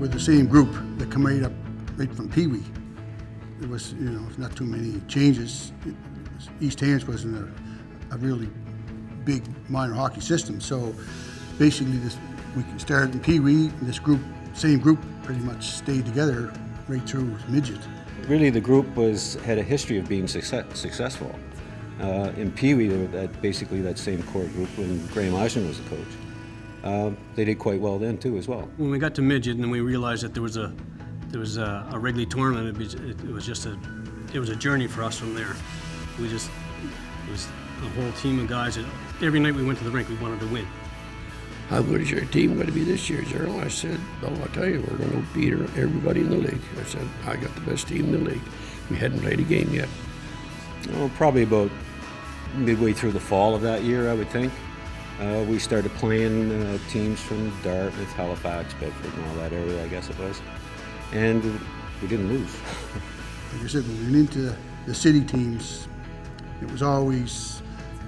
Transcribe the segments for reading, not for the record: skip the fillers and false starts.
with the same group that come right from Pee Wee. There was, not too many changes. East Hants wasn't a really big minor hockey system, so basically we started in Pee Wee, and same group, pretty much stayed together right through midget. Really, the group had a history of being successful. In Pee Wee, basically that same core group when Graham Eisner was the coach. They did quite well then too, as well. When we got to midget, and we realized that there was a Wrigley tournament, it was a journey for us from there. It was a whole team of guys that every night we went to the rink, we wanted to win. How good is your team going to be this year, Gerald? I said, well, I'll tell you, we're going to beat everybody in the league. I said, I got the best team in the league. We hadn't played a game yet. Oh, probably about midway through the fall of that year, I would think. We started playing teams from Dartmouth, Halifax, Bedford, and all that area, I guess it was. And we didn't lose. Like I said, when we went into the city teams, it was always,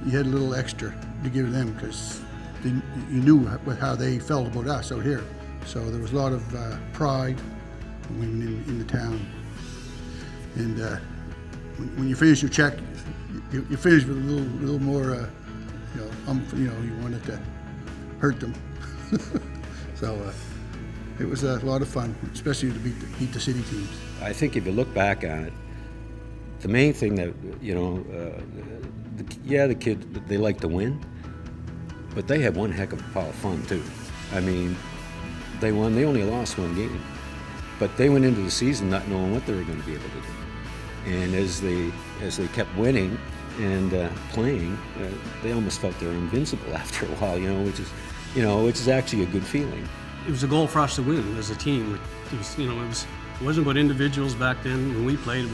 you had a little extra to give them because you knew how they felt about us out here. So there was a lot of pride when we went in the town. And when you finish your check, you finish with a little more, you wanted to hurt them. So it was a lot of fun, especially to beat the city teams. I think if you look back on it, the main thing that, the kids, they like to win, but they had one heck of a pile of fun too. I mean, they won, they only lost one game, but they went into the season not knowing what they were going to be able to do. And as they kept winning and playing, they almost felt they were invincible after a while, which is actually a good feeling. It was a goal for us to win as a team. It wasn't about individuals back then. When we played,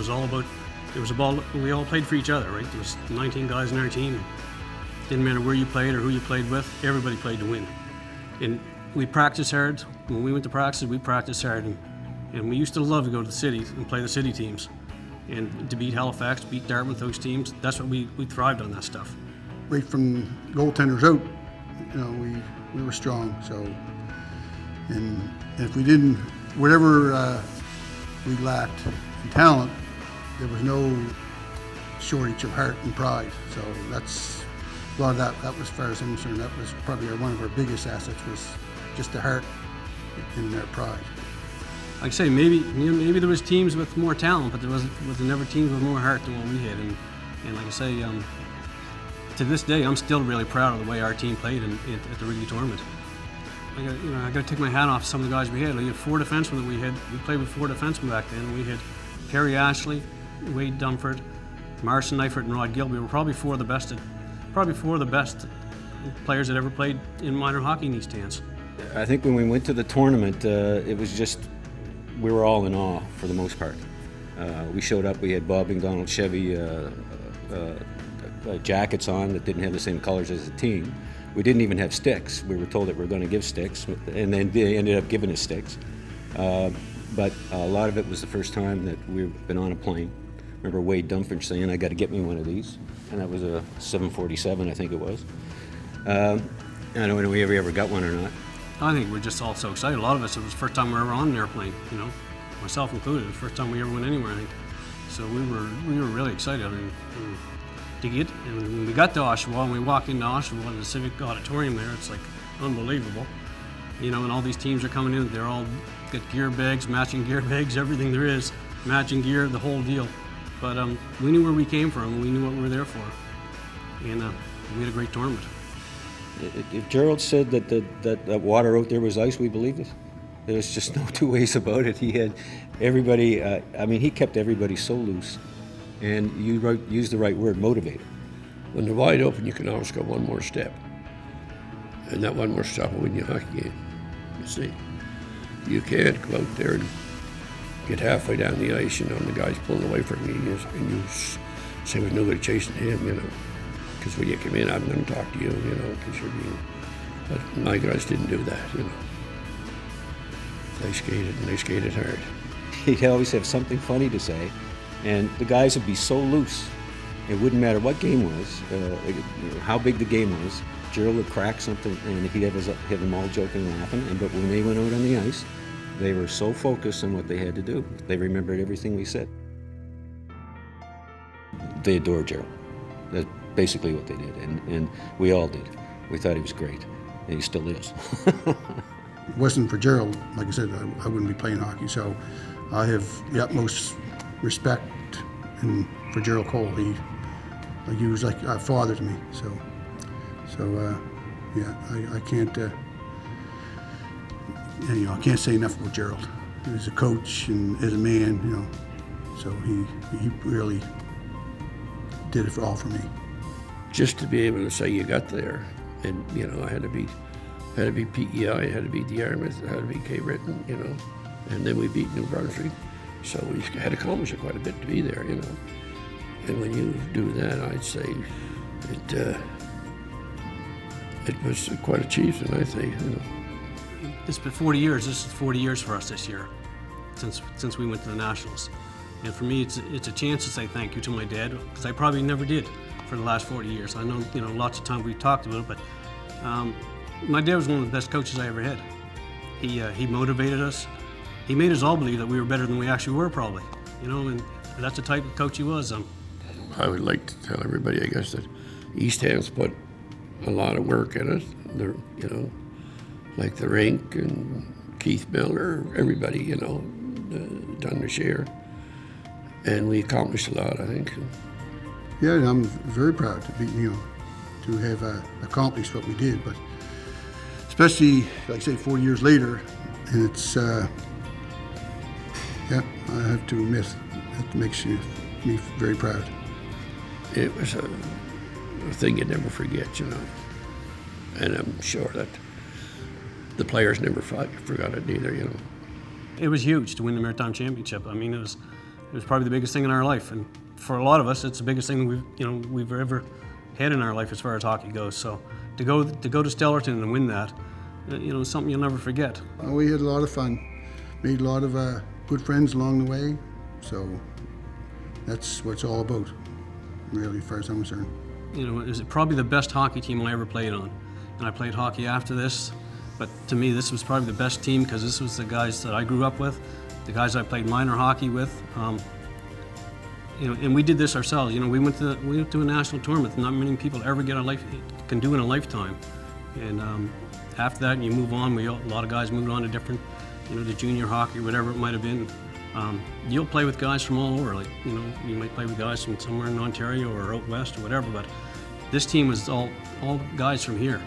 we all played for each other, right? There was 19 guys in our team. Didn't matter where you played or who you played with, everybody played to win. And we practiced hard. When we went to practice, we practiced hard. And we used to love to go to the city and play the city teams. And to beat Halifax, beat Dartmouth, those teams, that's what we thrived on that stuff. Right from goaltenders out, we were strong. So, and if we didn't, whatever we lacked in talent, there was no shortage of heart and pride. So that's a lot of that was, as far as I'm concerned, that was probably one of our biggest assets, was just the heart and their pride. Like I say, maybe there was teams with more talent, but there was never teams with more heart than what we had. And like I say, to this day, I'm still really proud of the way our team played at the Wrigley tournament. I got to take my hat off to some of the guys we had. We had 4 defensemen that we had. We played with 4 defensemen back then. We had Perry Ashley, Wade Dumford, Marson Neifert, and Rod Gilby. We were probably four of the best players that ever played in minor hockey in East Hants. I think when we went to the tournament, it was just, we were all in awe for the most part. We showed up, we had Bob McDonald Chevy jackets on that didn't have the same colors as the team. We didn't even have sticks. We were told that we were going to give sticks, and then they ended up giving us sticks. But a lot of it was the first time that we've been on a plane. I remember Wade Dumford saying, I got to get me one of these. And that was a 747, I think it was. I don't know if we ever got one or not. I think we're just all so excited. A lot of us, it was the first time we were ever on an airplane, myself included. It was the first time we ever went anywhere, I think. So we were really excited. And when we got to Oshawa and we walked into Oshawa in the Civic Auditorium there, it's like unbelievable. And all these teams are coming in, they're all got gear bags, matching gear bags, everything there is, matching gear, the whole deal. But we knew where we came from, and we knew what we were there for. And we had a great tournament. If Gerald said that water out there was ice, we believed it. There was just no two ways about it. He had everybody, he kept everybody so loose. And you used the right word, motivated. When they're wide open, you can always go one more step. And that one more step will win you a hockey game, you see. You can't go out there and get halfway down the ice, and the guy's pulling away from you, and you say, well, nobody chasing him, because when you come in, I'm going to talk to you, because you're being... But my guys didn't do that, They skated hard. He'd always have something funny to say, and the guys would be so loose. It wouldn't matter what game was, how big the game was. Gerald would crack something, and he'd have them all joking and laughing. But when they went out on the ice, They were so focused on what they had to do. They remembered everything we said. They adored Gerald. That's basically what they did, and we all did. We thought he was great, and he still is. If it wasn't for Gerald, like I said, I wouldn't be playing hockey. So I have the utmost respect for Gerald Cole. He was like a father to me. Yeah, I can't. I can't say enough about Gerald. As a coach and as a man, so he really did it all for me. Just to be able to say you got there, and I had to be PEI, had to be Yarmouth, had to be Cape Breton, and then we beat New Brunswick, so we had accomplished quite a bit to be there, And when you do that, I'd say it was quite achievement, I think. It's been 40 years. This is 40 years for us this year, since we went to the Nationals. And for me, it's a chance to say thank you to my dad, because I probably never did for the last 40 years. I know, lots of times we've talked about it, but my dad was one of the best coaches I ever had. He motivated us. He made us all believe that we were better than we actually were, probably. And that's the type of coach he was. I would like to tell everybody, I guess, that East Ham's put a lot of work in it. Like the rink and Keith Miller, everybody, done their share. And we accomplished a lot, I think. Yeah, and I'm very proud to be, to have accomplished what we did. But especially, like I say, 40 years later, and it's, I have to admit, that makes me very proud. It was a thing you never forget, And I'm sure that the players never forgot it either, It was huge to win the Maritime Championship. I mean, it was probably the biggest thing in our life, and for a lot of us, it's the biggest thing we've ever had in our life as far as hockey goes. So to go to Stellarton and win that, something you'll never forget. Well, we had a lot of fun, made a lot of good friends along the way. So that's what it's all about, really, as far as I'm concerned. It was probably the best hockey team I ever played on, and I played hockey after this. But to me, this was probably the best team, because this was the guys that I grew up with, the guys I played minor hockey with. And we did this ourselves. We went to a national tournament that not many people ever can do in a lifetime. And after that, you move on. A lot of guys moved on to different, the junior hockey, whatever it might have been. You'll play with guys from all over. You might play with guys from somewhere in Ontario or out west or whatever. But this team was all guys from here.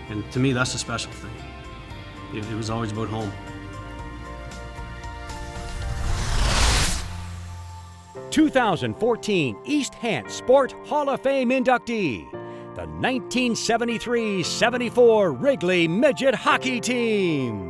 And to me, that's a special thing. It was always about home. 2014 East Hants Sport Hall of Fame inductee, the 1973-74 Wrigley Midget Hockey Team.